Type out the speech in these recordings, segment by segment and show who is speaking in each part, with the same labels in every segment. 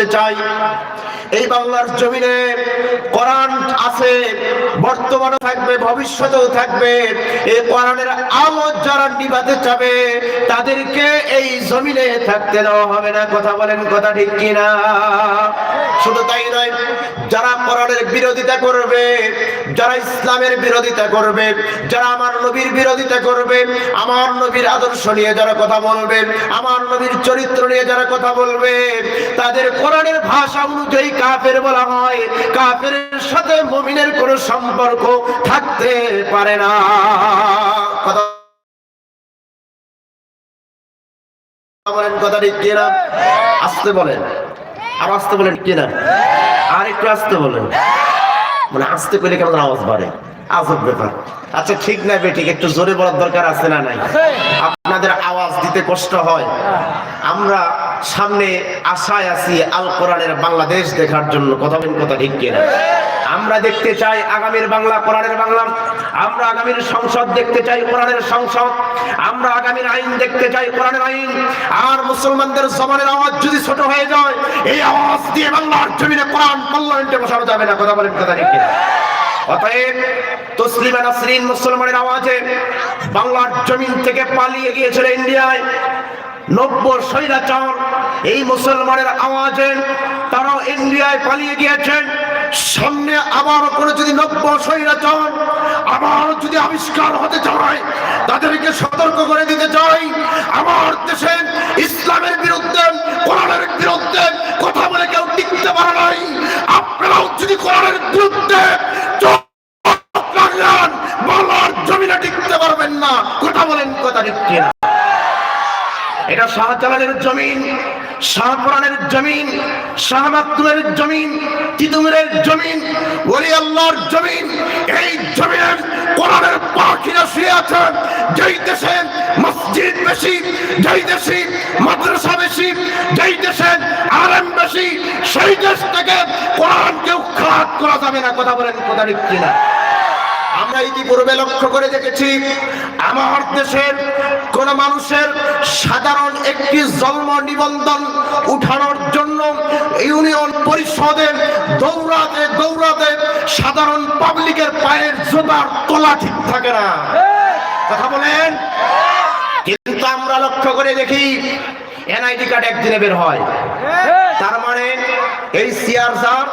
Speaker 1: বলতে চাই, এই বাংলার জমিনে কোরআন আছে, বর্তমানে থাকবে, ভবিষ্যতেও থাকবে। এই কোরআনের আলো যারা নিভাতে চাবে তাদেরকে এই জমিনে থাকতে দেওয়া হবে না। কথা বলেন, কথা ঠিক কিনা? শুধু তাই নয়, যারা কোরআনের বিরোধিতা করবে, যারা ইসলামের বিরোধিতা করবে, যারা আমার নবীর বিরোধিতা করবে, আমার নবীর আদর্শ নিয়ে যারা কথা বলবে, আমার নবীর চরিত্র নিয়ে যারা কথা বলবে, তাদের কোরআনের ভাষা অনুযায়ী কাফের বলা হয়। কাফেরের সাথে মুমিনের কোনো সম্পর্ক থাকতে পারে না। কথা বলেন, কথা ঠিক কিনা? আসতে বলেন, আর আসতে বলেন কিনা? আর একটু আসতে বলেন। মানে আসতে করলে কেমন আওয়াজ বাড়ে, আজব ব্যাপার। আচ্ছা ঠিক না বেঠিক, একটু জোরে বলার দরকার আছে না নাই? আপনাদের আওয়াজ দিতে কষ্ট হয়। আমরা সামনে আশায় আছি আল কোরআনের বাংলাদেশ দেখার জন্য। কথা বলেন, কথা ঠিক কিনা? আমরা দেখতে চাই আগামীর বাংলা কোরআনের বাংলা। আমরা আগামীর সংসদ দেখতে চাই কোরআনের সংসদ। আমরা আগামীর আইন দেখতে চাই কোরআনের আইন। আর মুসলমানদের জবানের আওয়াজ যদি ছোট হয়ে যায়, এই আওয়াজ দিয়ে বাংলার জমিনে কোরআন পার্লামেন্টে বসানো যাবে না। কথা বলেন, কথা ঠিক কিনা? অতএব তসলিমা নাসরিন মুসলমানের আওয়াজে বাংলার জমিন থেকে পালিয়ে গিয়েছিল ইন্ডিয়ায়। 90 স্বৈরাচার এই মুসলমানের আওয়াজে তারা ইন্ডিয়ায় পালিয়ে গিয়েছেন। সামনে আবার করে যদি 90 স্বৈরাচার আবার যদি আবিষ্কার হতে চায়, তাদেরকে সতর্ক করে দিতে চাই, আমার দেশে ইসলামের বিরুদ্ধে, কোরআনের বিরুদ্ধে কথা বলে কেউ টিকতে পারে নাই। আপনারাও যদি কোরআনের বিরুদ্ধে বাংলার জমিনে টিকতে পারবেন না। কথা বলেন, কথা ঠিক কিনা? এটা শাহজালালের জমিন, শাহপুরানের জমিন, শাহ মাকতুমের জমিন, তিতুমিরের জমিন, ওলি আল্লাহর জমিন। এই জমিনে কোরআনের পাখিরা শুয়ে আছে। যেই দেশে মসজিদ বেশি, যেই দেশে মাদ্রাসা বেশি, যেই দেশে আলেম বেশি, সেই দেশ থেকে কোরআনকে উৎখাত করা যাবে না। কথা বলেন, কথা ঠিক কিনা? আমরা ইতিপূর্বে লক্ষ্য করে দেখেছি, আমার দেশের কোন মানুষের সাধারণ একটি জন্ম নিবন্ধন উঠানোর জন্য ইউনিয়ন পরিষদে দৌড়াতে দৌড়াতে সাধারণ পাবলিকের পায়ের জোতার তলা ঠিক থাকে না। কথা বলেন। কিন্তু আমরা লক্ষ্য করে দেখি এনআইডি কার্ড একদিনে বের হয়। তার মানে এই সিআর যার,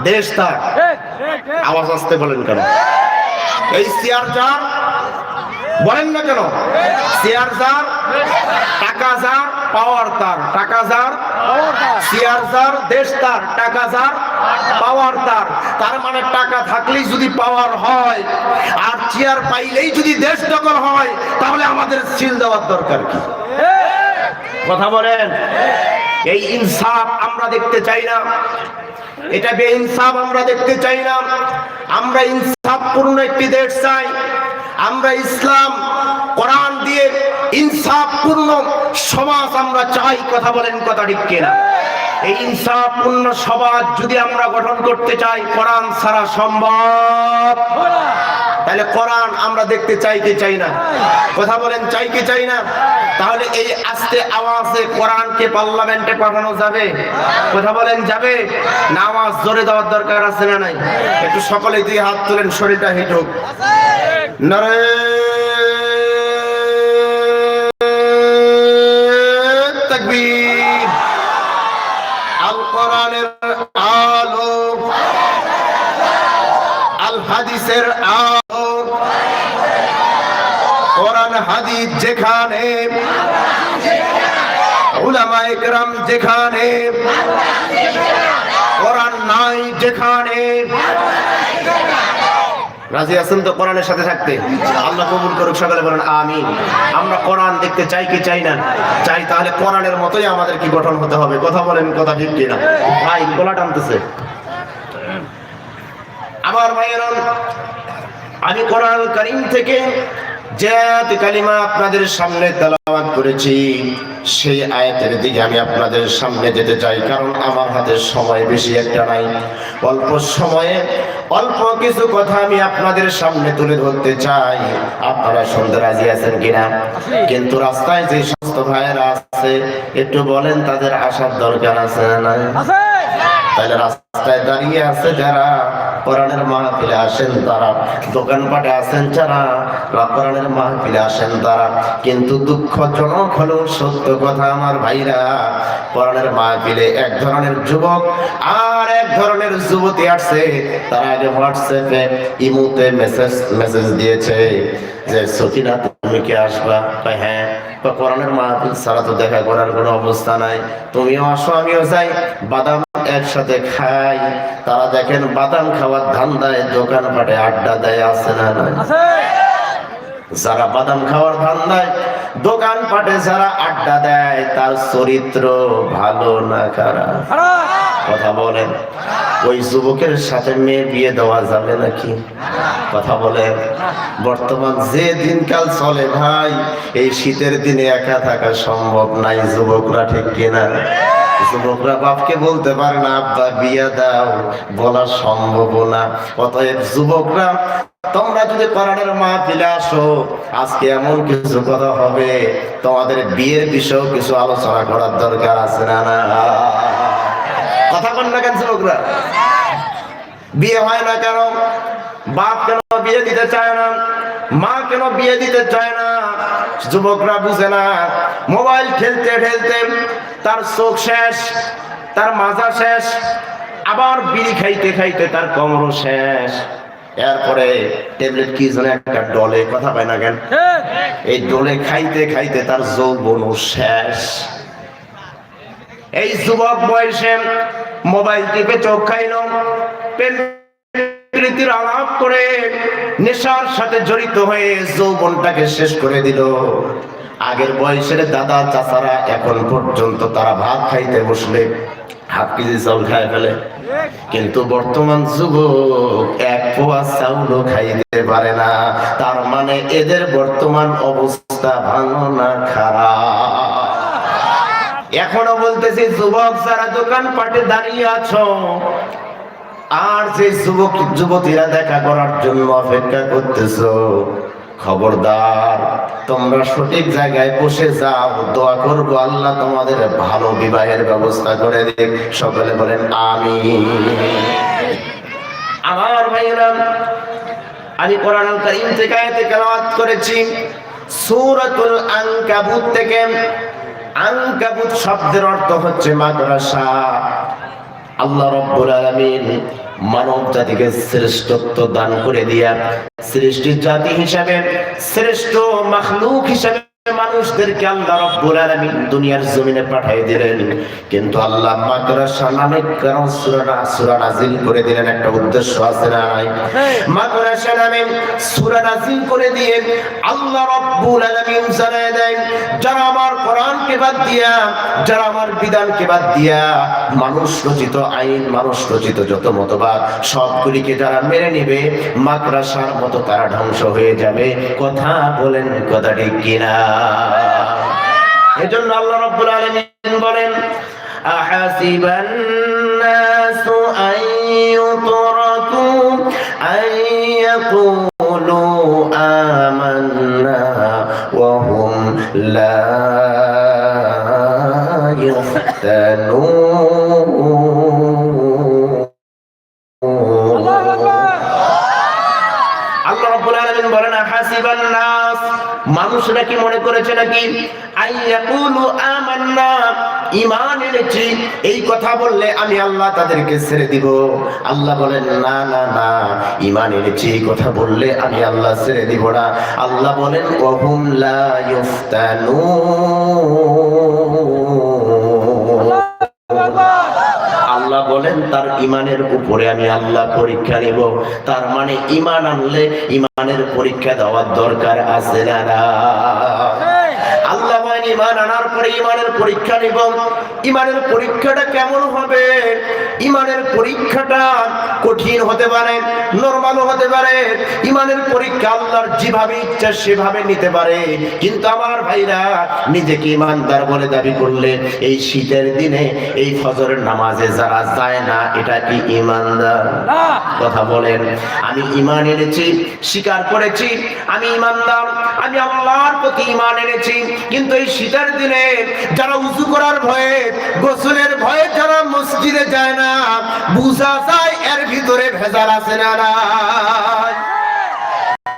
Speaker 1: দেশ তার। আওয়াজ আসতে বলেন কেন? এই সিআর যার, বলেন না কেন? সিআর যার, টাকা যার, পাওয়ার তার। টাকা যার, সিআর যার, দেশ তার। টাকা যার, পাওয়ার তার। তার মানে টাকা থাকলেই যদি পাওয়ার হয়, আর চেয়ার পাইলেই যদি দেশ দখল হয়, তাহলে আমাদের সিল দেওয়ার দরকার কি? কথা বলেন। এই ইনসাফ আমরা দেখতে চাই না। এটা বেইনসাফ আমরা দেখতে চাই না। আমরা ইনসাফপূর্ণ একটি দেশ চাই। আমরা ইসলাম কোরআন দিয়ে ইনসাফপূর্ণ সমাজ আমরা চাই। কথা বলেন, কথা ঠিক কিনা? এই ইনসাফপূর্ণ সমাজ যদি আমরা গঠন করতে চাই, কোরআন ছাড়া সম্ভব। তাহলে কোরআন আমরা দেখতে চাই কি চাই না? কথা বলেন, চাই কি চাই না? তাহলে এই আস্তে আওয়াজে কোরআনকে পার্লামেন্টে পাঠানো যাবে? কথা বলেন, যাবে না? আওয়াজ জোরে দেওয়ার দরকার আছে না নাই? একটু সকলেই দিয়ে হাত তোলেন, শরীরটা হিট হোক। নারে তাকবীর। আল কোরআনের আলো, আল হাদিসের আলো, কোরআন হাদিস যেখানে, উলামায়ে কেরাম যেখানে, কোরআন নাই যেখানে। রাজি আছেন তো কোরআনের সাথে থাকতে? আল্লাহ কবুল করুক, সকলে বলেন আমিন। আমরা কোরআন দেখতে চাই কি চাই না? চাই। তাহলে কোরআনের মতোই আমাদের কি গঠন হতে হবে? কথা বলেন, কথা ঠিক কিনা? ভাই গলা টানতেছে আমার ভাইয়েরা। আমি কোরআন কারীম থেকে যে আয়াত কালিমা আপনাদের সামনে তেলাওয়াত করেছি সেই আয়াতের দিকে আমি আপনাদের সামনে যেতে চাই, কারণ আমার হাতে সময় বেশি একটা নাই। অল্প সময়ে অল্প কিছু কথা আমি আপনাদের সামনে তুলে ধরতে চাই। আপনারা শুনতে রাজি আছেন কিনা? কিন্তু রাস্তায় যে সমস্ত ভাইয়েরা আছে একটু বলেন তাদের আসার দরকার আছে না? তাহলে রাস্তায় দাঁড়িয়ে আছে যারা, কোরআনের মাহফিলে আসেন তারা, দোকানপাটে আছেন যারা, কোরআনের মাহফিলে আসেন তারা, কিন্তু দুঃখজনক হলেও সত্য কথা আমার ভাইরা, কোরআনের মাহফিলে এক ধরনের যুবক আর এক ধরনের যুবতী আসছে। তারা আগে হোয়াটসঅ্যাপে ইমোতে মেসেজ দিয়েছে যে সকিনা তুমি কি আসবা? হ্যাঁ। কোরআনের মাহফিল ছাড়া তো দেখা করার কোনো অবস্থা নাই, তুমিও আসো আমিও যাই, বাদাম একসাথে খাই। তারা দেখেন বাদাম খাওয়ার ধান্দায় দোকানপাটে আড্ডা দেয়, আছে না? যারা বাদাম খাওয়ার ধান্দায় দোকানপাটে যারা আড্ডা দেয় তার চরিত্র ভালো না খারাপ? কথা বলেন। ওই যুবকের সাথে মেয়ে বিয়ে দেওয়া যাবে নাকি? কথা বলেন। বর্তমান যে দিনকাল চলে ভাই, এই শীতের দিনে একা থাকা সম্ভব নাই যুবকরা, ঠিক কিনা? যুবকরা বাপকে বলতে পারে না আব্বা বিয়ে দাও, বলা সম্ভব না। অতএব যুবকরা তোমরা যদি কোরআনের মাহফিলে আসো, আজকে এমন কিছু কথা হবে, তোমাদের বিয়ের বিষয়েও কিছু আলোচনা করার দরকার আছে না? কথা বল না কেন যুবকরা? বিয়ে হয় না কেন? বাপ কেন বিয়ে দিতে চায় না? মা কেন বিয়ে দিতে চায় না? যুবকরা বুঝে না। মোবাইল খেলতে খেলতে তার চোখ শেষ, তার মাজা শেষ, আবার বিড়ি খাইতে খাইতে তার কোমর শেষ, এরপরে ট্যাবলেট কি যেন একটা ডলে, কথা পায় না কেন? এই ডলে খাইতে খাইতে তার যৌবন শেষ। এই যুবক বয়সে মোবাইল টিপে চোখ খাইল, প্রীতির আলাপ করে নেশার সাথে জড়িত হয়ে যৌবনটাকে শেষ করে দিল। আগের বয়সের দাদা চাচারা এখন পর্যন্ত তারা ভাত খাইতে বসলে হাফ কেজি চাউল খায় ফেলে, কিন্তু বর্তমান যুবক এক পোয়া চাউলও খাইতে পারে না। তার মানে এদের বর্তমান অবস্থা ভালো না খারাপ? এখনো বলতেছি যুবক যারা দোকান পাটে দাঁড়িয়ে আছো, আর যে যুবক যুবতীরা দেখা করার জন্য অপেক্ষা করতেছো, খবরদার তোমরা সঠিক জায়গায় বসে যাও। দোয়া করবো আল্লাহ তোমাদের ভালো বিবাহের ব্যবস্থা করে দিক। সকলে বলেন আমিন। আমার ভাইরা, আমি কোরআনুল কারীম থেকে আয়াতে তেলাওয়াত করেছি সূরাতুল আনকাবুত থেকে। আনকাবুত শব্দের অর্থ হচ্ছে মাদ্রাসা। আল্লাহ রাব্বুল আলামিন মানব জাতিকে শ্রেষ্ঠত্ব দান করে দিয়া শ্রেষ্ঠ জাতি হিসাবে, শ্রেষ্ঠ মাখলুক হিসাবে মানুষদেরকে আল্লাহ রাব্বুল আলামিন দুনিয়ার জমিনে পাঠিয়ে দিলেন। কিন্তু আল্লাহ মাদ্রাসা নামে কারণ সূরা নাযিল করে দিলেন, একটা উদ্দেশ্য আছে না? মাদ্রাসা নামে সূরা নাযিল করে দিয়ে আল্লাহ রাব্বুল আলামিন জানায় দেন, যারা আমার কোরআনকে বাদ দিয়া, যারা আমার বিধানকে বাদ দিয়া মানুষ রচিত আইন, মানুষ রচিত যত মতবাদ সবগুলিকে যারা মেনে নেবে, মাদ্রাসার মতো তারা ধ্বংস হয়ে যাবে। কথা বলেন, কথা ঠিক কিনা? এজন্য আল্লাহ রাব্বুল আলামিন বলেন, আহাসিবান নাসু আইয়ুতরাকু আইয়াকুলু আমান্না ওয়া হুম লা ইফতানুন। আল্লাহ রাব্বুল আলামিন বলেন, আহাসিবান নাস, মানুষরা কি মনে করেছে নাকি আইয়াকুলু আমান্না, ঈমান এনেছি, এই কথা বললে আমি আল্লাহ তাদেরকে ছেড়ে দিব? আল্লাহ বলেন না না না, ঈমান এনেছি এই কথা বললে আমি আল্লাহ ছেড়ে দিব না। আল্লাহ বলেন ওয়া হুম লা ইফতানুন। আল্লাহ বলেন তার ঈমানের উপরে আমি আল্লাহ পরীক্ষা নেব। তার মানে ঈমান আনলে ঈমানের পরীক্ষা দেওয়ার দরকার আছে না? আল্লাহ বলেন ঈমান আনার পরে ঈমানের পরীক্ষা নেব। ঈমানের পরীক্ষাটা কেমন হবে? ইমানের পরীক্ষাটা কঠিন হতে পারে, নরমালও হতে পারে। ইমানের পরীক্ষা আল্লাহর যেভাবে ইচ্ছা সেভাবে নিতে পারে। কিন্তু আমার ভাইরা, নিজেকে ইমানদার বলে দাবি করলে এই শীতের দিনে এই ফজরের নামাজে যারা যায় না, এটা কি ইমানদার? কথা বলেন। আমি ইমান এনেছি, স্বীকার করেছি আমি ইমানদার, আমি আল্লাহর প্রতি ইমান এনেছি, কিন্তু এই শীতের দিনে যারা উযু করার ভয়ে, গোসলের ভয়ে যারা মসজিদে যায় না, বুঝা যায় এর ভিতরে ভেজাল আছে না নাই?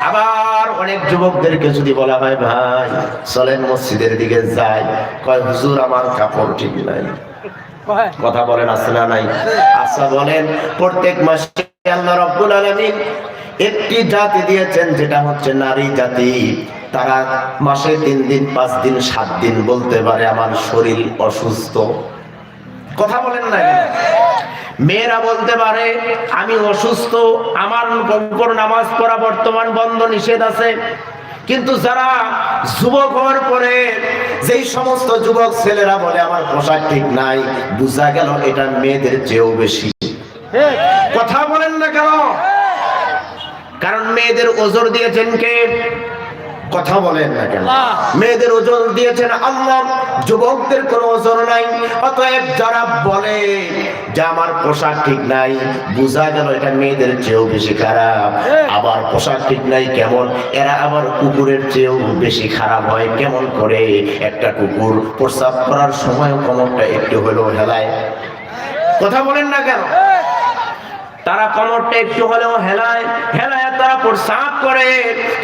Speaker 1: আবার অনেক যুবকদেরকে যদি বলা হয় ভাই চলেন মসজিদের দিকে যাই, কয় হুজুর আমার কাপড় ঠিক নাই। কথা বলেন আছে না নাই? আচ্ছা বলেন, প্রত্যেক মাসে আল্লাহ রাব্বুল আলামিন একটি জাতি দিয়েছেন, যেটা হচ্ছে নারী জাতি। তারা মাসে 3 দিন 5 দিন 7 দিন বলতে পারে আমার শরীর অসুস্থ। কথা বলেন না? মেয়েরা বলতে পারে আমি অসুস্থ, আমার উপর নামাজ পড়া বর্তমান বন্ধ, নিষেধ আছে। কিন্তু যারা যুবক হওয়ার পরে যেই সমস্ত যুবক ছেলেরা বলে আমার পোশাক ঠিক নাই, বুঝা গেল এটা মেয়েদের চেয়েও বেশি। কথা বলেন না কেন? কারণ মেয়েদের ওজর দিয়েছেন কে? কথা বলেন না কেন? মেয়েদের ওজর দিয়েছেন আল্লাহ, যুবকদের কোনো ওজর নাই। অতএব যারা বলে যে আমার পোশাক ঠিক নাই, বুঝা গেল এটা মেয়েদের চেয়েও বেশি খারাপ। আবার পোশাক ঠিক নাই কেমন, এরা আবার কুকুরের চেয়েও বেশি খারাপ হয়। কেমন করে? একটা কুকুর প্রস্রাব করার সময় কোমরটা একটু হলেও হেলায়। কথা বলেন না কেন? তারা কোমরটা একটু হলেও হেলায়, হেলায় তারা প্রস্রাব করে।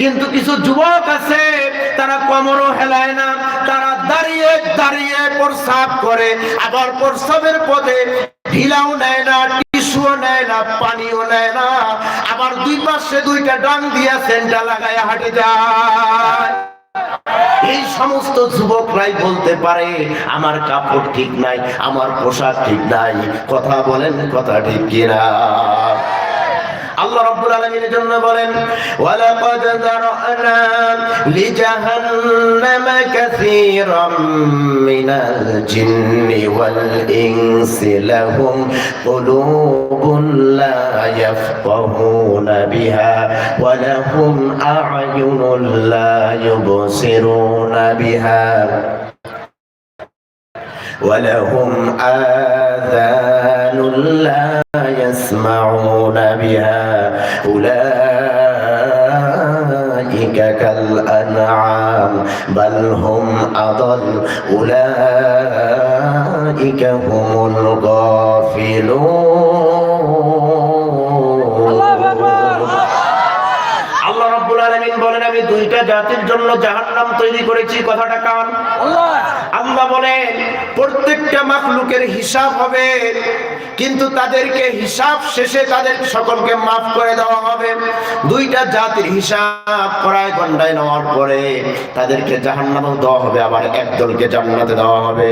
Speaker 1: কিন্তু কিছু যুবক আছে তারা কোমরও হেলায় না, তারা দাঁড়িয়ে দাঁড়িয়ে প্রস্রাব করে। আবার প্রস্রাবের পথে ঢিলাও নেয় না, টিস্যুও নেয় না, পানিও নেয় না। আবার দুই পাশে দুইটা ডাং দিয়া সেন্টা লাগায় হাঁটে যায়। এই সমস্ত যুবকরাই বলতে পারে আমার কাপড় ঠিক নাই, আমার পোশাক ঠিক নাই। কথা বলেন, কথা ঠিক কিনা? আল্লাহ রাব্বুল আলামিনের জন্য বলেন ওয়ালাকাদ যারানা লিজাহান্নামা কাসীরাম মিনাল জিন্নি ওয়াল ইনসি লাহুম কুলুবুন লা ইয়াফকাহুনা বিহা ওয়া লাহুম আ'য়ুনুন লা ইউবসিরুনা বিহা ولهم آذان لا يسمعون بها أولئك كالأنعام بل هم أضل أولئك هم الغافلون আল্লাহ রাব্বুল আলামিন বলেন আমি দুইটা জাতির জন্য জাহান্নাম তৈরি করেছি। কথাটা কান আল্লাহ। আল্লাহ বলেন প্রত্যেকটা মাখলুকের হিসাব হবে, কিন্তু তাদেরকে হিসাব শেষে তাদের সকলকে মাফ করে দেওয়া হবে। দুইটা জাতির হিসাব করায় গন্ডায় নেওয়ার পরে তাদেরকে জাহান্নামে দেওয়া হবে, আবার একদলকে জান্নাতে দেওয়া হবে।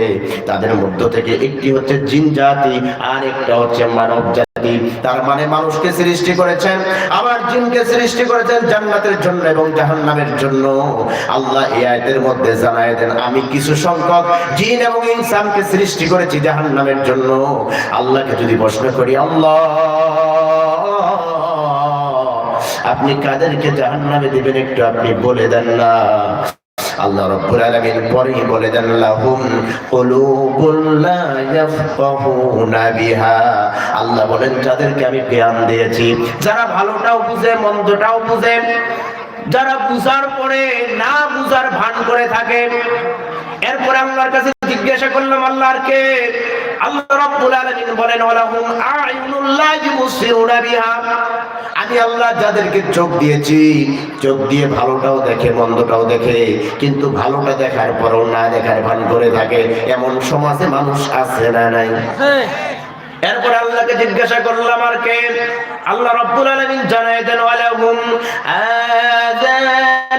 Speaker 1: তাদের মধ্য থেকে একটি হচ্ছে জিন জাতি, আর একটা হচ্ছে মানব জাতি। তার মানে মানুষকে সৃষ্টি করেছেন, আবার জিনকে সৃষ্টি করেছেন জান্নাতের জন্য এবং জাহান্নামের জন্য। আল্লাহ এই আয়াতের মধ্যে জানায় দেন আমি কিছু সংখ্যক জিন এবং ইনসানকে সৃষ্টি করেছি জাহান্নামের জন্য। আল্লাহকে যদি প্রশ্ন করি আল্লাহ আপনি কাদেরকে জাহান্নামে দিবেন একটু আপনি বলে দেন না। আল্লাহ রাব্বুল আলামিন পরেই বলে দেন লাহুম কুলুবুন লা ইয়াফকাহুনা বিহা। আল্লাহ বলেন যাদেরকে আমি জ্ঞান দিয়েছি, যারা ভালোটাও বুঝে মন্দটাও বুঝে, যারা বুঝার পরে না বুঝার ভান করে থাকে। এরপর আল্লাহর কাছে জিজ্ঞাসা করলাম আল্লাহর কে? আল্লাহ রাব্বুল আলামিন বলেন ওয়ালাহুম আ'য়ুনুন লা ইউবসিরুনা বিহা। আমি আল্লাহ যাদেরকে চোখ দিয়েছি, চোখ দিয়ে ভালোটাও দেখে মন্দটাও দেখে, কিন্তু ভালোটা দেখার পরও না দেখার ভান করে থাকে। এমন সমাজে মানুষ আছে না নাই? এরপর আল্লাহকে জিজ্ঞাসা করলাম আর কে? আল্লাহ রাব্বুল আলামিন জানায় দেন ওয়ালাহুম আযান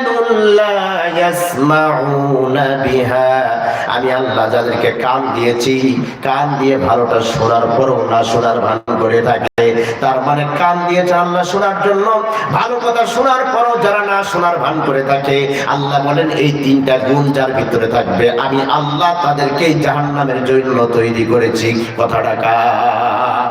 Speaker 1: আমি আল্লাহ যাদেরকে কান দিয়েছি, কান দিয়ে ভালোটা শোনার পরও না শোনার ভান করে থাকে, তার মানে কান দিয়েছে আল্লাহ শোনার জন্য, ভালো কথা শোনার পরও যারা না শোনার ভান করে থাকে, আল্লাহ বলেন এই তিনটা গুণ যার ভিতরে থাকবে আমি আল্লাহ তাদেরকে জাহান্নামের জন্য তৈরি করেছি। কথাটা কার?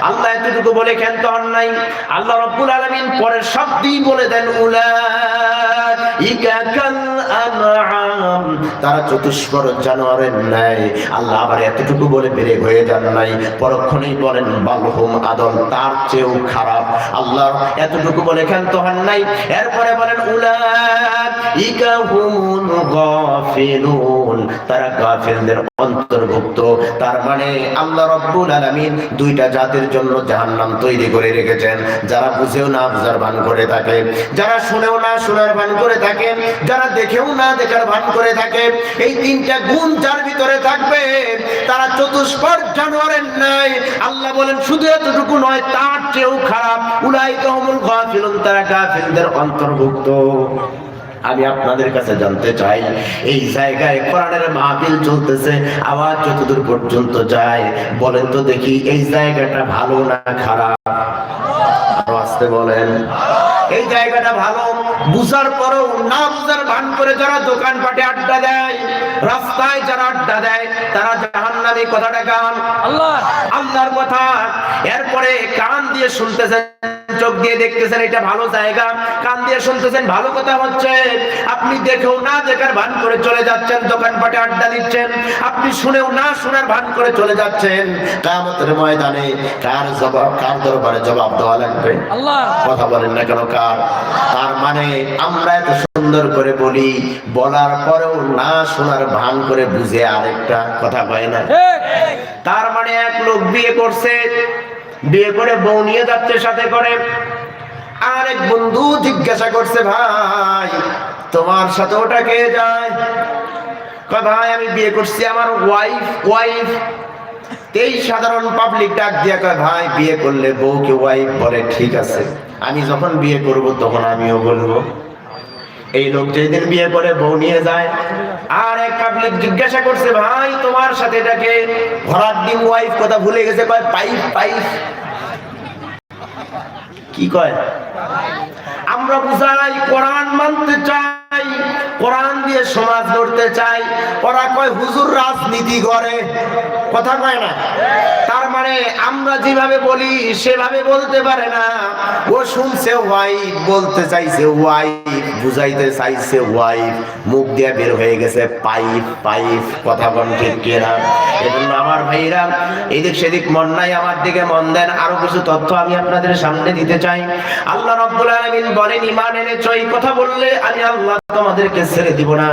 Speaker 1: আল্লাহ এতটুকু বলে কেন তো অন্যায়, আল্লাহ রাব্বুল আলামিন পরের শব্দই বলে দেন উলাইকা কাল আনআম, তারা চতুষ্পদ জানোয়ারের ন্যায়। আল্লাহ আবার এতটুকু বলে বেরে হয়ে যান নাই, পরক্ষণেই বলেন বালহুম আদল, তার চেয়েও খারাপ। আল্লাহ এতটুকু বলে কেন তো অন্যায়, এরপরে বলেন উলাইকা হুমুল গাফিলুন, তারা গাফিলদের অন্তর্ভুক্ত। তার মানে আল্লাহ রাব্বুল আলামিন দুইটা জাতির জন্য জাহান্নাম তৈরি করে রেখেছেন, যারা বুঝেও না বুঝার ভান করে থাকে, যারা শুনেও না শোনার ভান করে থাকে, যারা দেখেও না দেখার ভান করে থাকে। এই তিনটা গুণ যার ভিতরে থাকবে তারা চতুষ্পদ জানোয়ারের ন্যায়। আল্লাহ বলেন শুধু এতটুকু নয়, তার চেয়েও খারাপ। উলাইকা হুমুল গাফিলুন, তারা গাফিলদের অন্তর্ভুক্ত। আমি আপনাদের কাছে জানতে চাই, এই জায়গায় কোরআনের মাহফিল চলতেছে, আওয়াজ যতদূর পর্যন্ত যায় বলেন তো দেখি এই জায়গাটা ভালো না খারাপ? আরো আসতে বলেন। এই জায়গাটা ভালো, বুঝার পরেও না বুঝার ভান করে যারা দোকানপাটে আড্ডা দেয়, রাস্তায় যারা আড্ডা দেয়, তারা জাহান্নামী। কথাটা কান আল্লাহর কথা। এরপরে কান দিয়ে শুনতেছেন, চোখ দিয়ে দেখতেছেন এটা ভালো জায়গা, কান দিয়ে শুনতেছেন ভালো কথা হচ্ছে, আপনি দেখেও না দেখার ভান করে চলে যাচ্ছেন, দোকানপাটে আড্ডা দিচ্ছেন, আপনি শুনেও না শোনার ভান করে চলে যাচ্ছেন। কিয়ামতের ময়দানে কার জবাব, কার দরবারে জবাব দেওয়া লাগবে? আল্লাহ। কথা বলেন না কেন কার? তার মানে আমরা এত সুন্দর করে বলি, বলার পরেও না শোনার ভান করে বুঝে আরেকটা কথা কয় না। তার মানে এক লোক বিয়ে করছে, বিয়ে করে বউ নিয়ে যাচ্ছে সাথে করে, আর এক বন্ধু জিজ্ঞাসা করছে ভাই তোমার সাথে ওটা কে যায়? কয় ভাই আমি বিয়ে করছি, আমার ওয়াইফ। এই সাধারণ পাবলিক ডাক দিয়া কয় ভাই বিয়ে করলে বউকে ওয়াইফ বলে, ঠিক আছে আমি যখন বিয়ে করব তখন আমিও বলবো। এই লোক যেদিন বিয়ে করে বউ নিয়ে যায়, আর এক পাবলিক জিজ্ঞাসা করছে ভাই তোমার সাথে এটাকে, ঘোড়ার ডিম ওয়াইফ কথা ভুলে গেছে, কয় পাইপ। কি কয়? আমরা বুঝাই কোরআন মানতে চাই, কোরআন দিয়ে সমাজ গড়তে চাই, ওরা কয় হুজুর রাজনীতি করে। কথা কয় না? তার মানে আমরা যেভাবে বলি সেভাবে বলতে পারে না। ও শুনছে ওয়াইফ, বলতে চাইছে ওয়াইফ, বুঝাইতে চাইছে ওয়াইফ, মুখ দিয়ে বের হয়ে গেছে পাইপ। কথা বল ঠিক কিনা? এজন্য আমার ভাইরা এদিক সেদিক মন নাই, আমার দিকে মন দেন। আরো কিছু তথ্য আমি আপনাদের সামনে দিতে চাই। আল্লাহ রাব্বুল আলামিন বলেন ঈমান এনেছো, এই কথা বললে আমি আল্লাহ তোমাদেরকে ছেড়ে দিব না,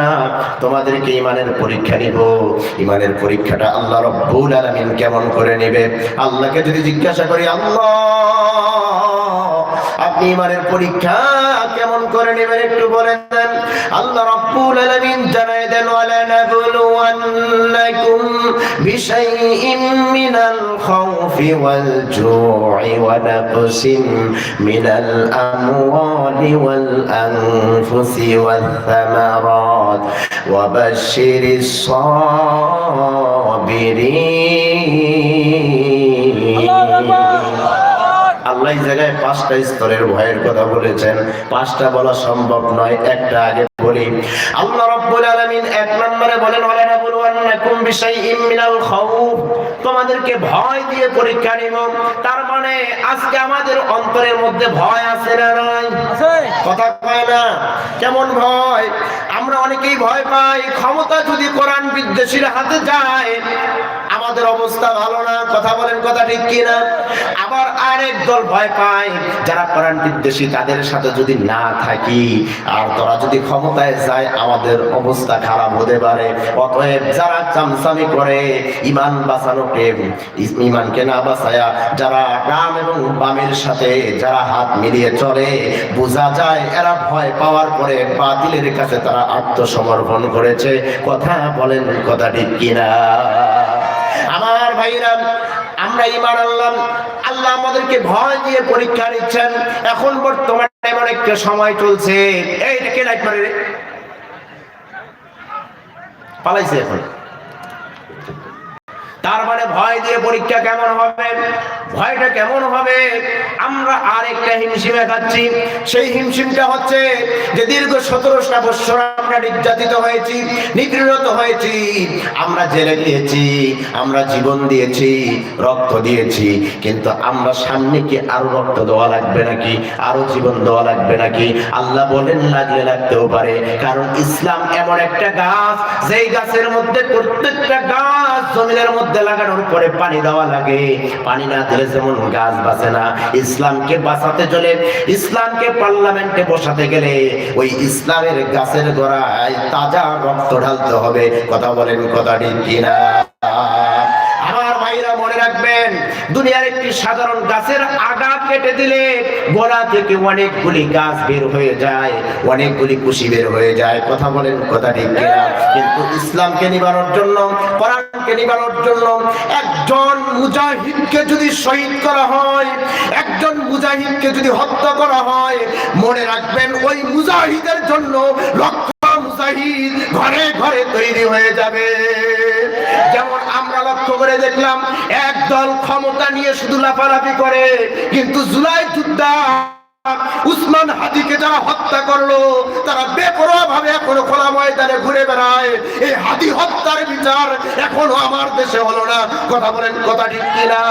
Speaker 1: তোমাদেরকে ঈমানের পরীক্ষা নিব। ঈমানের পরীক্ষাটা আল্লাহ রাব্বুল আলামিন কেমন করে নেবে? আল্লাহকে যদি জিজ্ঞাসা করি আল্লাহ আপনি ঈমানের পরীক্ষা কেমন করে নেবেন একটু বলে দেন। আল্লাহ রাব্বুল আলামিন জানায় দেন ওয়ালা নাবলুওয়ান্নাকুম বিশাইইম মিনাল খাউফি ওয়াল জু'i ওয়া নাকসিম মিনাল আমওয়ালি ওয়াল আনফুসি ওয়াথ থামারাত ওয়া বাশশিরিস সাবিরিন। আল্লাহ এই জায়গায় 5টা স্তরের ভয়ের কথা বলেছেন, 5টা বলা সম্ভব নয়, একটা আগে বলি। আল্লাহ রাব্বুল আলামিন 1 নম্বরে বলেন ওয়ালা নাবলুওয়ান্নাকুম বিশাইইম মিনাল খাউফ, তোমাদেরকে ভয় দিয়ে পরীক্ষা নিব। তার মানে আজকে আমাদের অন্তরের মধ্যে ভয় আছে না নাই? আছে। কথা কয় না? কেমন ভয়? আমরা অনেকেই ভয় পাই ক্ষমতা যদি কোরআন বিদ্বেষীর হাতে যায় আমাদের অবস্থা ভালো না। কথা বলেন, কথা ঠিক কিনা? আবার আরেক দল ভয় পায় যারা কোরআন বিদ্বেষী, তাদের সাথে যদি না থাকি আর তারা যদি ক্ষমতায় যায় আমাদের অবস্থা খারাপ হতে পারে। অতএব যারা চামচামি করে ঈমান বাঁচানোকে, ঈমানকে না বাঁচায়া যারা ডান এবং বামের সাথে যারা হাত মিলিয়ে চলে, বোঝা যায় এরা ভয় পাওয়ার পরে বাতিলের কাছে তারা আত্মসমর্পণ করেছে। কথা বলেন, কথা ঠিক কিনা? আমার ভাইরা আমরা ঈমান আনলাম, আল্লাহ আমাদেরকে ভয় দিয়ে পরীক্ষা নিচ্ছেন। এখন বর্তমানে এমন একটা সময় চলছে, এই দেখেন লাইট মারে রে, পালাইছে এখন। তার মানে ভয় দিয়ে পরীক্ষা কেমন হবে? ভয়টা কেমন হবে? আমরা আরেকটা হিমশিমে খাচ্ছি। সেই হিমশিমটা হচ্ছে যে দীর্ঘ 17টা বছর আমরা নির্যাতিত হয়েছি, নিপীড়িত হয়েছি, আমরা জেলে গিয়েছি, আমরা জীবন দিয়েছি, রক্ত দিয়েছি, কিন্তু আমরা সামনে কি আরো রক্ত দেওয়া লাগবে নাকি, আরো জীবন দেওয়া লাগবে নাকি? আল্লাহ বলেন লাগলে লাগতেও পারে, কারণ ইসলাম এমন একটা গাছ, যেই গাছের মধ্যে প্রত্যেকটা গাছ জমিনের মধ্যে লাগানোর পরে পানি দেওয়া লাগে, পানি না দিলে যেমন গাছ বাঁচে না, ইসলামকে বাঁচাতে চলে, ইসলামকে পার্লামেন্টে বসাতে গেলে ওই ইসলামের গাছের গোড়ায় তাজা রক্ত ঢালতে হবে। কথা বলেন, কথা ঠিক কিনা? আমার ভাইরা মনে রাখবেন, দুনিয়ার একটি সাধারণ গাছের আগা কেটে দিলে গোড়া থেকে অনেকগুলি গাছ বের হয়ে যায়, অনেকগুলি কুশি বের হয়ে যায়। কথা বলেন, কথা ঠিক কিনা? কিন্তু ইসলামকে নিবানোর জন্য, কোরআনকে নিবানোর জন্য একজন মুজাহিদকে যদি শহীদ করা হয়, একজন মুজাহিদকে যদি হত্যা করা হয়, মনে রাখবেন ওই মুজাহিদের জন্য লক্ষ মুজাহিদ ঘরে ঘরে তৈরি হয়ে যাবে। যেমন আমরা লক্ষ্য করে দেখলাম একদল ক্ষমতা নিয়ে শুধু লাফালাফি করে, কিন্তু জুলাই যোদ্ধা উসমান হাদিকে যারা হত্যা করলো তারা বেপরোয়া ভাবে এখনো খোলা ময়দানে ঘুরে বেড়ায়। এই হাদি হত্যার বিচার এখনো আমার দেশে হলো না। কথা বলেন, কথা ঠিক কিনা?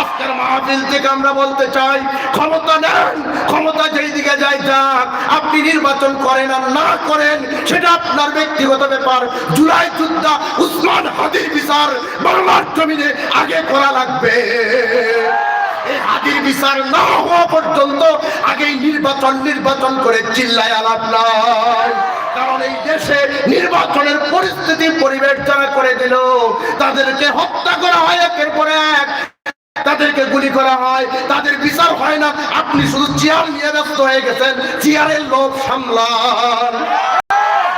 Speaker 1: আজকের মাহফিল থেকে আমরা বলতে চাই, ক্ষমতা নেন, ক্ষমতা যেই দিকে যায় যাক, আপনি নির্বাচন করেন আর না করেন সেটা আপনার ব্যক্তিগত ব্যাপার। জুলাই যোদ্ধা উসমান হাদির বিচার বাংলার জমিনে আগে করা লাগবে। এই হাদির বিচার না হওয়া পর্যন্ত আগেই নির্বাচন করে চিল্লায় আলাপ নাই। কারণ এই দেশে নির্বাচনের পরিস্থিতি পরিবেশ যারা করে দিল, তাদেরকে হত্যা করা হয় একের পর এক, তাদেরকে গুলি করা হয়, তাদের বিচার হয় না। আপনি শুধু চেয়ার নিয়ে ব্যস্ত হয়ে গেছেন, চেয়ারের লোক সামলান।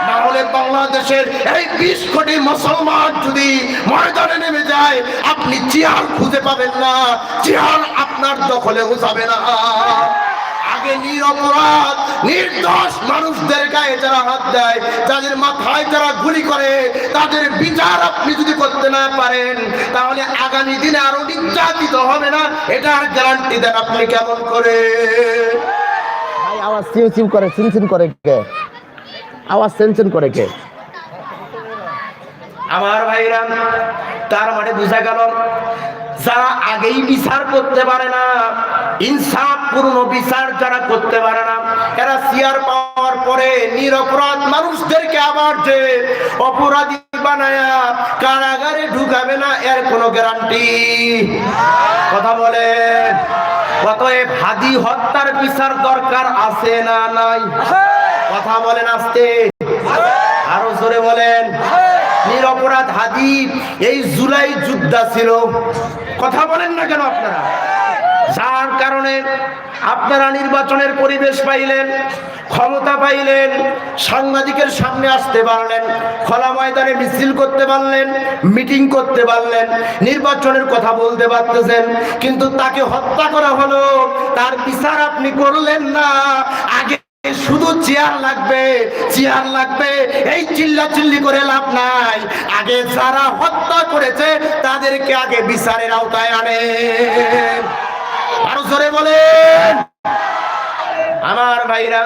Speaker 1: না হলে বাংলাদেশের এই 20 কোটি মুসলমান যদি ময়দানে নেমে যায়, আপনি চেয়ার খুঁজে পাবেন না, চেয়ার আপনার দখলেও যাবে না। আগে নিরপরাধ নির্দোষ মানুষদের গায়ে যারা হাত দেয়, যাদের মাথায় যারা গুলি করে, তাদের বিচার আপনি যদি করতে না পারেন, তাহলে আগামী দিনে আরো নির্যাতিত হবে না, এটার গ্যারান্টি দেন আপনি কেমন করে?
Speaker 2: ভাই আওয়াজ চিউ করে, চিনচিন করে কে? আওয়াজ চিনচিন করে কে?
Speaker 1: আমার ভাইরা, তার মানে বোঝা গেল যারা আগেই বিচার করতে পারে না, ইনসাফ পূর্ণ বিচার যারা করতে পারে না, এরা চেয়ার পাওয়ার পরে নিরপরাধ মানুষদেরকে আবার যে অপরাধী বানায়া কারাগারে ঢুকাবে না, এর কোনো গ্যারান্টি। কথা বলেন, অতএব হাদি হত্যার বিচার দরকার আছে না নাই? কথা বলেন আস্তে, আরো জোরে বলেন। নিরপরাধ হাদি এই জুলাই যোদ্ধা ছিল। কথা বলেন না কেন আপনারা? যার কারণে আপনারা নির্বাচনের পরিবেশ পাইলেন, ক্ষমতা পাইলেন, সাংবাদিকের সামনে আসতে পারলেন, খোলা ময়দানে মিছিল করতে পারলেন, মিটিং করতে পারলেন, নির্বাচনের কথা বলতে পারতেছেন, কিন্তু তাকে হত্যা করা হলো, তার বিচার আপনি করলেন না। আগে শুধু চেয়ার লাগবে, চেয়ার লাগবে, এই চিল্লাচিল্লি করে লাভ নাই। আগে যারা হত্যা করেছে তাদেরকে আগে বিচারের আওতায় আনে। আরো জোরে বলেন আমার ভাইরা।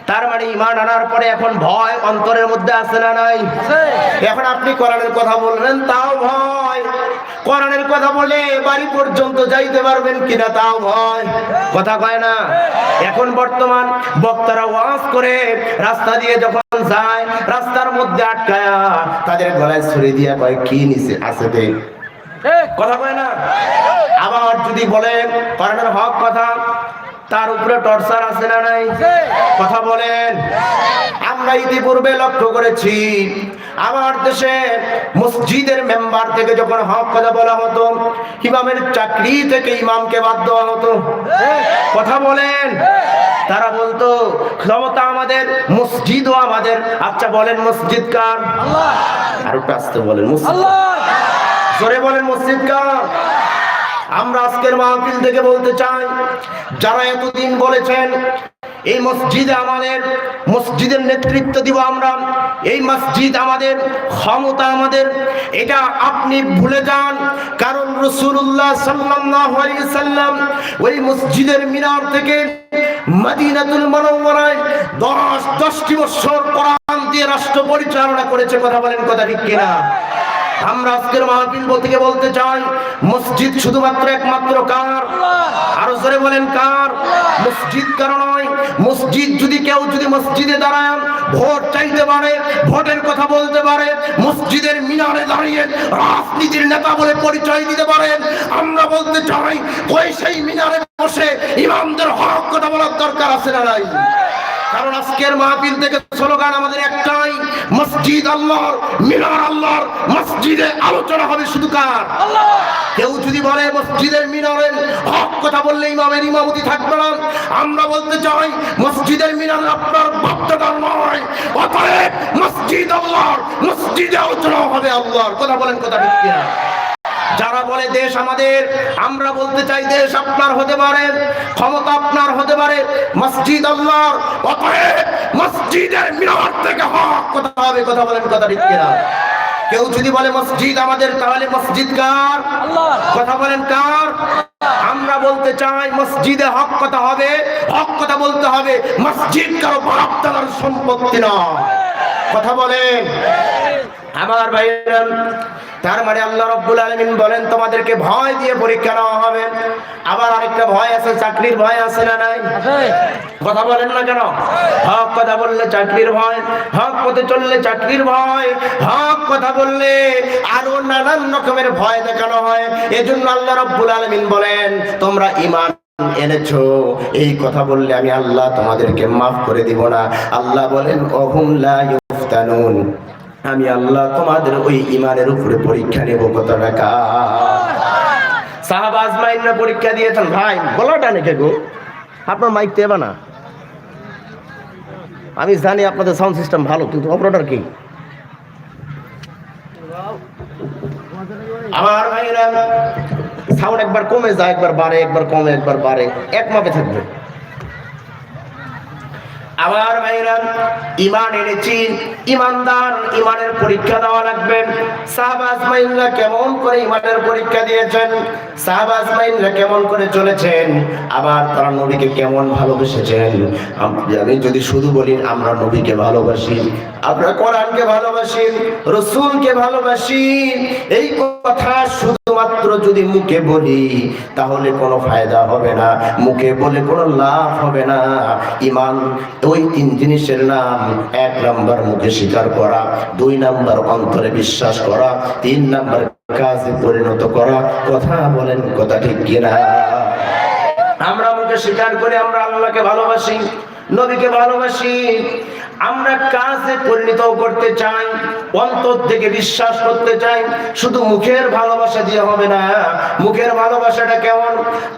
Speaker 1: তার মানে ঈমান আনার পরে এখন ভয় অন্তরের মধ্যে আছে না নাই? এখন আপনি কোরআনের কথা বলবেন তাও ভয়, কোরআনের কথা বলে বাড়ি পর্যন্ত যাইতে পারবেন কিনা তাও ভয়। কথা কয় না? এখন বর্তমান বক্তারা ওয়াজ করে রাস্তা দিয়ে যখন যায়, রাস্তার মধ্যে আটকায়া তাদের গলায় ছুরি দিয়া কয় কি নিচে আছে দেখ। কথা কয় না? আবার যদি বলেন কোরআনের হক কথা, তার উপরে টর্চার আছে না নাই? কথা বলেন। আমরা ইতিপূর্বে লক্ষ্য করেছি আমার দেশে মসজিদের মেম্বার থেকে যখন হক কথা বলা হতো, ইমামের চাকরি থেকে ইমামকে বাদ দেওয়া হতো। কথা বলেন। তারা বলতো ক্ষমতা আমাদের, মসজিদও আমাদের। আচ্ছা বলেন মসজিদ কার? আর একটু আসতে বলেন মসজিদ, জোরে বলেন মসজিদ কার? আমরা আজকের মাহফিল থেকে বলতে চাই, যারা এতদিন বলেছেন এই মসজিদে আমাদের মসজিদের নেতৃত্ব দিব আমরা, এই মসজিদ আমাদের, ক্ষমতা আমাদের, এটা আপনি ভুলে যান। কারণ রাসূলুল্লাহ সাল্লাল্লাহু আলাইহি সাল্লাম ওই মসজিদের মিনার থেকে মদিনাতুল মুনাওয়ারায় 10টি বছর কোরআন দিয়ে রাষ্ট্র পরিচালনা করেছে। কথা বলেন, কথা ঠিক কিনা? আমরা আজকের মাহফিল থেকে বলতে চাই, মসজিদ শুধুমাত্র একমাত্র কার? আরো জোরে বলেন, কার? মসজিদ কারণ নয়। মসজিদ যদি কেউ যদি মসজিদে দাঁড়ায় ভোট চাইতে পারে, ভোটের কথা বলতে পারে, মসজিদের মিনারে দাঁড়িয়ে রাজনীতির নেতা বলে পরিচয় দিতে পারেন, আমরা বলতে চাই ওই সেই মিনারে বসে ইমামদের হক কথা বলার দরকার আছে না নাই? কারণ আজকের মাহফিল থেকে স্লোগান আমাদের একটাই, মসজিদ আল্লাহর, মিনার আল্লাহর। মসজিদে আলোচনা হবে শুধু কার? আল্লাহ। কেউ যদি বলে মসজিদের মিনারে হক কথা বললে ইমামের ইমামতি থাকবে না, আমরা বলতে চাই মসজিদের মিনারে আপনার বাধ্যতার নয়, অতএব মসজিদ আল্লাহর, মসজিদে আলোচনা হবে আল্লাহর। কথা বলেন, কথা ঠিক কিনা? যারা বলে দেশ আমাদের, আমরা বলতে চাই দেশ আপনার হতে পারে, ক্ষমতা আপনার হতে পারে, মসজিদ আল্লাহর, অতএব মসজিদের মিনার থেকে হক কথা হবে। কথা বলেন, কথা ঠিক কিনা? কেউ যদি বলে মসজিদ আমাদের, তাহলে মসজিদ কার? আল্লাহর। কথা বলেন, কার? আমরা বলতে চাই মসজিদে হক কথা হবে, হক কথা বলতে হবে, মসজিদ কারো বাপ দাদার সম্পত্তি নয়। কথা বলেন আমার ভাইরা। তার মানে আল্লাহ রাব্বুল আলামিন বলেন তোমাদেরকে ভয় দিয়ে পরীক্ষা নেওয়া হবে। আবার আরেকটা ভয় আছে, চাকরির ভয় আছে না নাই? কথা বলেন না কেন? হক কথা বললে চাকরির ভয়, হক পথে চললে চাকরির ভয়, হক কথা বললে আরো নানান রকমের ভয় দেখানো হয়। এজন্য আল্লাহ রাব্বুল আলামিন বলেন তোমরা ঈমান এনেছো, এই কথা বললে আমি আল্লাহ তোমাদেরকে মাফ করে দিব না। আল্লাহ বলেন ওহুম লা ইফতানুন, আমি আল্লাহ তোমাদের ওই ঈমানের উপরে পরীক্ষা নেব। কত টাকা সাহাবা আজমাইনরা পরীক্ষা দিয়েছেন। ভাই বলাটা নাকি গো, আপনার মাইক তো এবার না। আমি জানি আপনাদের সাউন্ড সিস্টেম ভালো, কিন্তু অপারেটর কি? আমার ভাইরা সাউন্ড একবার কমে যায়, একবার বাড়ে, একবার কমে, একবার বাড়ে, এক মাপে থাকবে। আমার ভাইরা ঈমান এনেছি, ঈমানদার, ঈমানের পরীক্ষা দেওয়া লাগবে। সাহাবা আজমাইনরা কেমন করে ঈমানের পরীক্ষা দিয়েছেন, সাহাবা আজমাইনরা কেমন করে চলেছেন, আবার তারা নবীকে কেমন ভালোবেসেছেন। আমি যদি শুধু বলি আমরা নবীকে ভালোবাসি, আমরা কোরআনকে ভালোবাসি, রাসূলকে ভালোবাসি, এই কথা শুধুমাত্র যদি মুখে বলি তাহলে কোনো ফায়দা হবে না, মুখে বলে কোনো লাভ হবে না। ঈমান ওই তিন জিনিসের নাম, 1 নাম্বার মুখে স্বীকার করা, 2 নাম্বার অন্তরে বিশ্বাস করা, 3 নাম্বার কাজে পরিণত করা। কথা বলেন, কথা ঠিক কিনা? আমরা মুখে স্বীকার করে আমরা আল্লাহকে ভালোবাসি, নবীকে ভালোবাসি, আমরা কাজে পরিণত করতে চাই, অন্তর থেকে বিশ্বাস করতে চাই। শুধু মুখের ভালোবাসা দিয়ে হবে না। মুখের ভালোবাসাটা কেমন?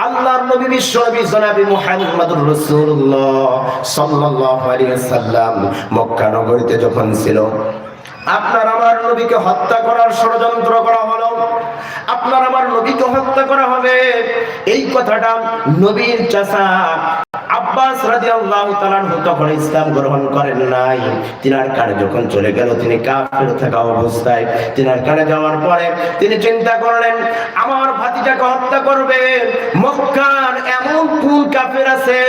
Speaker 1: আল্লাহর নবী বিশ্বনবী জনাবে মুহাম্মদুর রাসূলুল্লাহ সাল্লাল্লাহু আলাইহি ওয়াসাল্লাম মক্কা নগরীতে যখন ছিল, আপনার আমার নবীকে হত্যা করার ষড়যন্ত্র করা হলো, আপনার আমার নবীকে হত্যা করা হবে, এই কথাটা নবীর চাচা আব্বাস রাদিয়াল্লাহু তাআলা তখন ইসলাম গ্রহণ করেন নাই। তিনার কানে যখন চলে গেল, তিনি কাফের থাকা অবস্থায়, তিনার কানে যাওয়ার পরে তিনি চিন্তা করলেন আমার ভাতিজাকে হত্যা করবে। মক্কার এমন কোন কাফের আছে,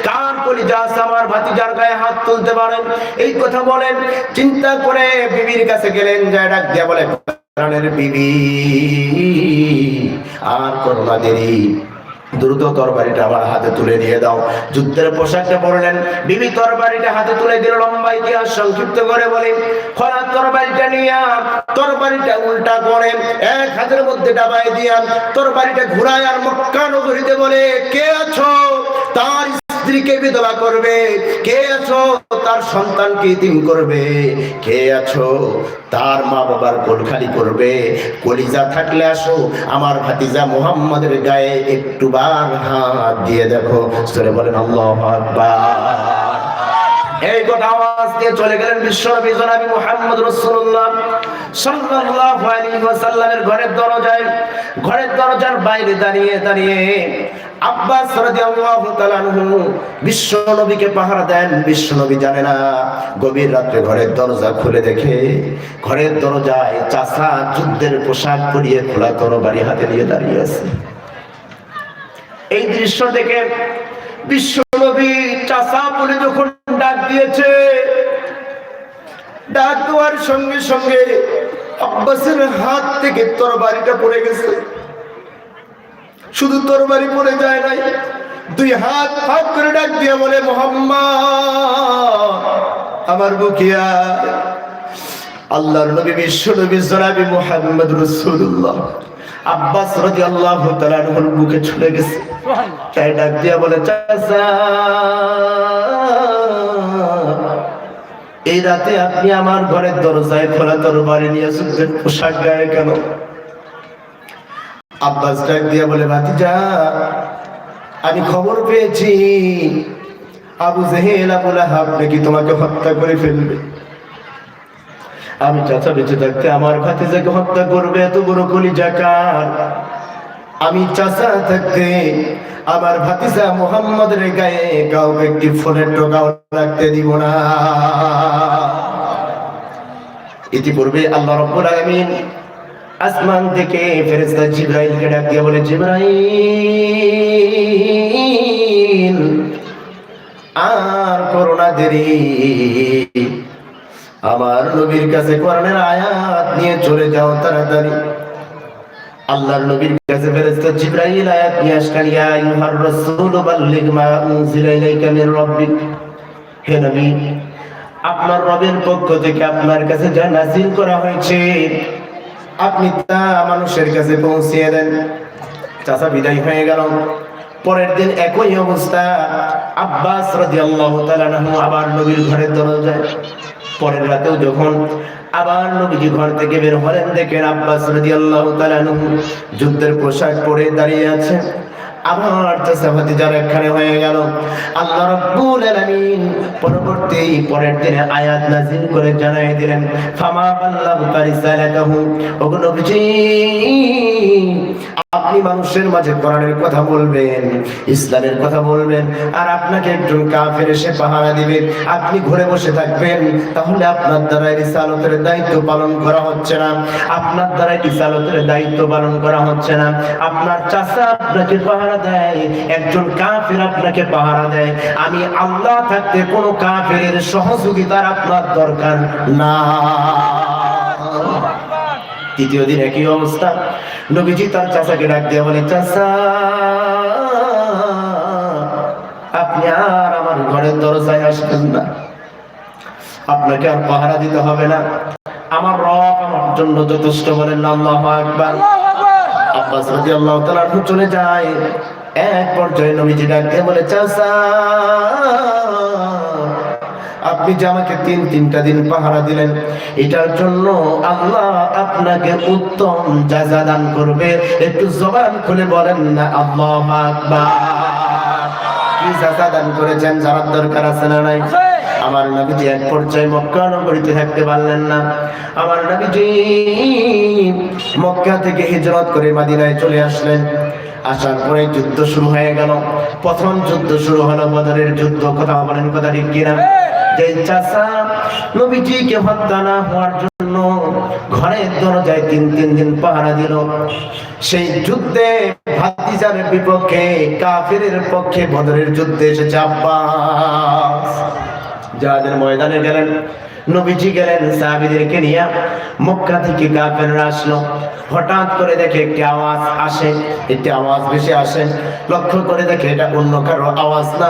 Speaker 1: কার কলিজা আছে আমার ভাতিজার গায়ে হাত তুলতে পারেন? এই কথা বলেন। চিন্তা করে বিবির কাছে গেলেন, যায় ডাক দিয়া বলে প্রাণের বিবি, আর করোনা দেরি, দ্রুত তরবারিটা আমার হাতে তুলে দিয়ে দাও। যুদ্ধের পোশাকটা পরলেন, বিবি তরবারিটা হাতে তুলে দিল। লম্বা ইতিহাস সংক্ষিপ্ত করে বলি, খোলা তরবারিটা নিয়ে তরবারিটা উল্টা করে 1 হাতের মধ্যে ডাবায় দিয়া তরবারিটা ঘুরায় আর মক্কা নগরীতে বলে কে আছো? তার স্ত্রীকে বিধবা করবে, কে আছো? তার সন্তানকে ইতিম করবে, কে আছো? তার মা বাবার কোল খালি করবে। কলিজা থাকলে আসো, আমার ভাতিজা মুহাম্মাদের গায়ে একটু বার হাত দিয়ে দেখো। সরে বলেন আল্লাহু আকবার। এই কথা আওয়াজ দিয়ে চলে গেলেন বিশ্বনবী জনাবে মুহাম্মদ রাসূলুল্লাহ সাল্লাল্লাহু আলাইহি ওয়াসাল্লামের ঘরের দরজার বাইরে দাঁড়িয়ে দাঁড়িয়ে আব্বাস রাদিয়াল্লাহু তাআলা আনহু বিশ্ব নবীকে পাহারা দেন। বিশ্ব নবী জানে না, গভীর রাতে ঘরের দরজা খুলে দেখে ঘরের দরজায় চাচা যুদ্ধের পোশাক পরিয়ে খোলা তরবারি হাতে নিয়ে দাঁড়িয়ে আছে। এই দৃশ্য দেখে বিশ্ব নবী চাচা বলে যখন ডাক দিয়েছে, ডাক দেওয়ার সঙ্গে সঙ্গে আব্বাসের হাত থেকে তরবারিটা পড়ে গেছে। শুধু তরবারি পড়ে যায় নাই, দুই হাত ফাঁক করে ডাক দিয়ে বলে, মুহাম্মদ আমার বুকিয়া। আল্লাহর নবী বিশ্ব নবী জনাবি মুহাম্মদ রাসূলুল্লাহ আব্বাস রাদিয়াল্লাহু তাআলা আনহুর বুকে চলে গেছে। তাই ডাক দিয়ে বলে, চাচা এই রাতে আপনি আমার ঘরের দরজায় খোলা তরবারি নিয়ে যুদ্ধের পোশাক গায়ে কেন? আব্বাস ডাক দিয়ে বলে, ভাতিজা আমি খবর পেয়েছি আবু জেহেল আবু লাহাব নাকি তোমাকে হত্যা করে ফেলবে। আমি চাচা বেঁচে থাকতে আমার ভাতিজাকে হত্যা করবে, এত বড় কলিজা কার? আমি চাচা থাকতে আমার ভাতিজা মুহাম্মদের গায়ে কাউকে একটি ফোনের টোকাও রাখতে দিব না। ইতিপূর্বে আল্লাহ রাব্বুল আলামিন আসমান থেকে ফেরেশতা জিবরাইলকে ডাক দিয়ে বলে, জিবরাইল আর করোনা দেরি, আমার নবীর কাছে কোরআনের আয়াত নিয়ে চলে যাও তাড়াতাড়ি। আল্লাহর নবীর কাছে ফেরেশতা জিবরাইল আয়াত নিয়ে আসলেন, ইয়া আইয়ুহার রাসূল বাল্লিগ মা উনজিলা ইলাইকা মির রাব্বিক। হে নবী, আপনার রবের পক্ষ থেকে আপনার কাছে যা নাযিল করা হয়েছে আপনি তা মানুষের কাছে পৌঁছিয়ে দেন। চাচা বিদায় হয়ে গেল। পরের দিন একই অবস্থা, আব্বাস রাদিয়াল্লাহু তাআলা আনহু আবার নবীর ঘরের দরজায়। পরের রাতেও যখন আবার নবীজি ঘর থেকে বের হলেন, দেখেন আব্বাস রাদিয়াল্লাহু তাআলা আনহু যুদ্ধের পোশাক পরে দাঁড়িয়ে আছে। আবার চাচা ভাতিজার একখানে হয়ে গেল। আল্লাহ রাব্বুল আলামিন পরের দিনে আয়াত নাযিল করে জানাই দিলেন, ফামা বাল্লাগতা রিসালাতাহু। ওগো নবীজি, আপনি মানুষের মাঝে কোরআনের কথা বলবেন, ইসলামের কথা বলবেন, আর আপনাকে একজন কাফের এসে পাহারা দিবে, আপনি ঘরে বসে থাকবেন, তাহলে আপনার দ্বারা রিসালাতের দায়িত্ব পালন করা হচ্ছে না। আপনার দ্বারা রিসালাতের দায়িত্ব পালন করা হচ্ছে না। আপনার চাচা আপনাকে পাহারা দেয়, একজন কাফের আপনাকে পাহারা দেয়। আমি আল্লাহ থাকতে কোনো কাফেরের সহযোগিতার আপনার দরকার না। তৃতীয় দিন একই অবস্থা, নবীজি তার চাচাকে ডাক দিয়ে বলে, চাচা আপনি আর আমার ঘরের দরজায় আসবেন না, আপনাকে আর পাহারা দিতে হবে না, আমার রব আমার জন্য যথেষ্ট। বলেন আল্লাহু আকবার। আব্বাস রাদিয়াল্লাহু তাআলা আনহু চলে যায়। এক পর্যায়ে নবীজি ডাক দিয়ে বলে, চাচা আপনি যে আমাকে তিনটা দিন পাহারা দিলেন, এটার জন্য আল্লাহ আপনাকে উত্তম জাযা দান করবে। একটু জবান খুলে বলেন না আল্লাহু আকবার। কি জাযা দান করেছেন জানার দরকার আছে না নাই? আমার নবীজি এক পর্যায়ে মক্কা নগরীতে থাকতে পারলেন না। আমার নবীজি মক্কা থেকে হিজরত করে মদিনায় চলে আসলেন। আসার পরে যুদ্ধ শুরু হয়ে গেল। প্রথম যুদ্ধ শুরু হলো বদরের যুদ্ধ। কথা বলেন, কথা ঠিক কিনা? যে চাচা নবীজিকে হত্যা না হওয়ার জন্য ঘরের দরজায় তিন দিন পাহারা দিল, সেই যুদ্ধে ভাতিজার বিপক্ষে কাফিরের পক্ষে বদরের যুদ্ধে এসেছে আব্বাস। যাদের ময়দানে গেলেন, নবীজি গেলেন সাহাবীদেরকে নিয়ে। মক্কা থেকে কাফেররা আসলো। হঠাৎ করে দেখে একটি আওয়াজ আসে, একটি আওয়াজ ভেসে আসে। লক্ষ্য করে দেখে এটা অন্য কারো আওয়াজ না,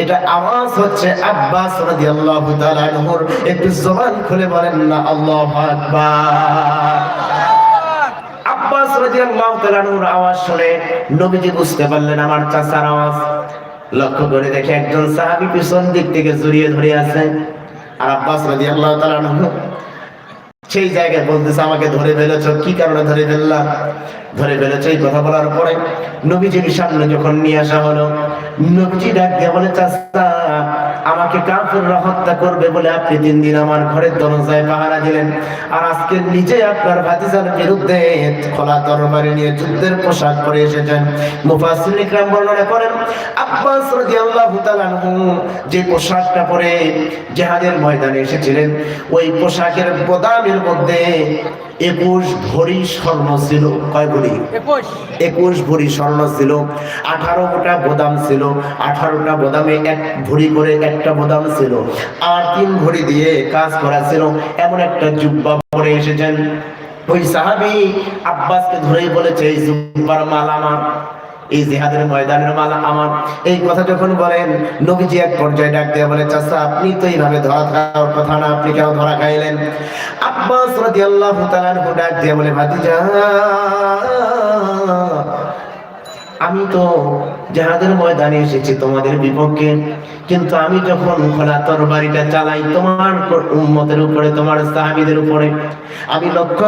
Speaker 1: এটা আওয়াজ হচ্ছে আব্বাস রাদিয়াল্লাহু তাআলা আনহুর। একটু জবান খুলে বলেন না আল্লাহু আকবার। আব্বাস রাদিয়াল্লাহু তাআলা আনহুর আওয়াজ শুনে নবীজি বুঝতে পারলেন আমার চাচার আওয়াজ। লক্ষ্য করে দেখে একজন সাহাবী পিছন দিক থেকে জড়িয়ে ধরে আছে। আর আব্বাস রাদিয়াল্লাহু তাআলা আনহু সেই জায়গায় বলতেছে, আমাকে ধরে ফেলেছ, কি কারণে ধরে ফেললাম? ধরে ফেলেছ এই কথা বলার পরে নবীজির সামনে যখন নিয়ে আসা হলো, নবীজি ডাক দিয়ে বলে, চাচা আমাকে কাফেররা হত্যা করবে বলে আপনি 3 দিন আমার ঘরের দরজায় পাহারা দিলেন, আর আজকে নিজে আপনার ভাতিজার বিরুদ্ধে খোলা তরবারি নিয়ে যুদ্ধের পোশাক পরে এসেছেন। মুফাসসির ইকরাম বর্ণনা করেন আব্বাস রাদিয়াল্লাহু তাআলা আনহু যে পোশাকটা পরে জিহাদের ময়দানে এসেছিলেন, ওই পোশাকের বোতামের মধ্যে 21 ভরি স্বর্ণ ছিল। কয় ভরি? 21 ভরি স্বর্ণ ছিল। 18টা বোতাম ছিল। 18টা বোতামে 1 ভরি করে একটা বোতাম ছিল, আর 3 ভরি দিয়ে কাজ করা ছিল। এমন একটা জুব্বা পরে এসেছেন। ওই সাহাবী আব্বাসকে ধরেই বলেছে, এই জুব্বার মাল আমার, এই জিহাদের ময়দানের মাল আমার। এই কথা যখন বলেন, নবীজি এক পর্যায়ে ডাক দিয়ে বলে, চাচা আপনি তো এইভাবে ধরা খাওয়ার কথা না, আপনি কেন ধরা খাইলেন? আব্বাস রাদিয়াল্লাহু তাআলা আনহু ডাক দিয়ে বলে, ভাতিজা আমি তো জিহাদের ময়দানে এসেছি তোমাদের বিপক্ষে, কিন্তু আমি যখন খোলা তরবারিটা চালাই তোমার উম্মতের উপরে, তোমার সাহাবীদের উপরে, আমি লক্ষ্য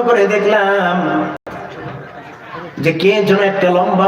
Speaker 1: করে দেখলাম যে কে যেন একটা লম্বা